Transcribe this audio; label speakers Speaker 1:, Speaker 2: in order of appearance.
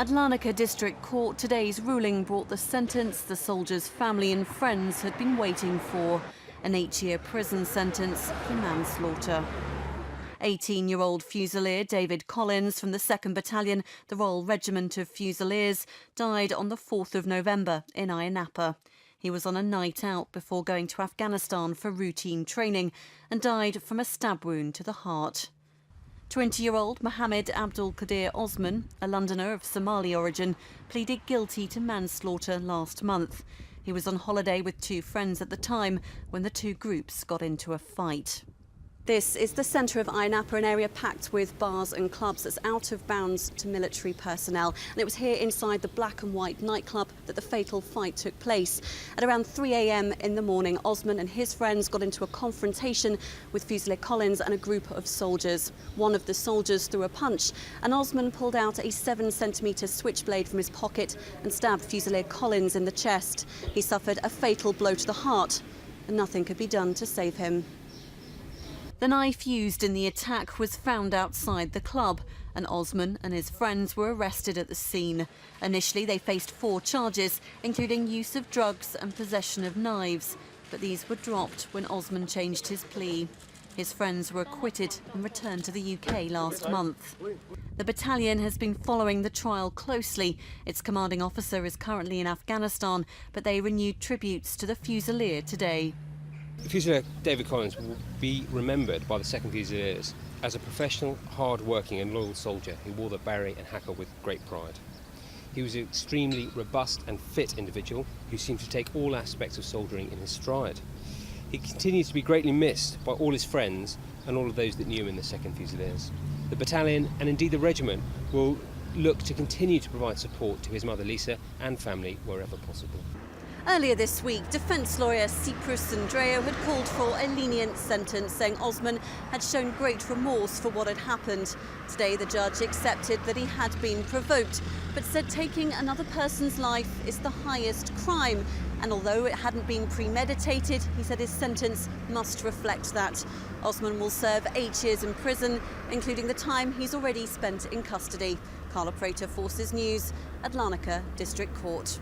Speaker 1: At Larnaca District Court, today's ruling brought the sentence the soldier's family and friends had been waiting for, an 8-year prison sentence for manslaughter. 18-year-old Fusilier David Collins from the 2nd Battalion, the Royal Regiment of Fusiliers, died on the 4th of November in Ayia Napa. He was on a night out before going to Afghanistan for routine training and died from a stab wound to the heart. 20-year-old Mohammed Abdulkadir Osman, a Londoner of Somali origin, pleaded guilty to manslaughter last month. He was on holiday with 2 friends at the time when the 2 groups got into a fight. This is the centre of Ayia Napa, an area packed with bars and clubs that's out of bounds to military personnel. And it was here inside the black and white nightclub that the fatal fight took place. At around 3 a.m. in the morning, Osman and his friends got into a confrontation with Fusilier Collins and a group of soldiers. One of the soldiers threw a punch, and Osman pulled out a 7-centimetre switchblade from his pocket and stabbed Fusilier Collins in the chest. He suffered a fatal blow to the heart, and nothing could be done to save him. The knife used in the attack was found outside the club, and Osman and his friends were arrested at the scene. Initially, they faced 4 charges, including use of drugs and possession of knives, but these were dropped when Osman changed his plea. His friends were acquitted and returned to the UK last month. The battalion has been following the trial closely. Its commanding officer is currently in Afghanistan, but they renewed tributes to the Fusilier today.
Speaker 2: Fusilier David Collins will be remembered by the 2nd Fusiliers as a professional, hard-working and loyal soldier who wore the beret and haka with great pride. He was an extremely robust and fit individual who seemed to take all aspects of soldiering in his stride. He continues to be greatly missed by all his friends and all of those that knew him in the 2nd Fusiliers. The battalion, and indeed the regiment, will look to continue to provide support to his mother Lisa and family wherever possible.
Speaker 1: Earlier this week, defence lawyer Cyprus had called for a lenient sentence, saying Osman had shown great remorse for what had happened. Today, the judge accepted that he had been provoked, but said taking another person's life is the highest crime. And although it hadn't been premeditated, he said his sentence must reflect that. Osman will serve 8 years in prison, including the time he's already spent in custody. Carla Prater, Forces News at Larnaca District Court.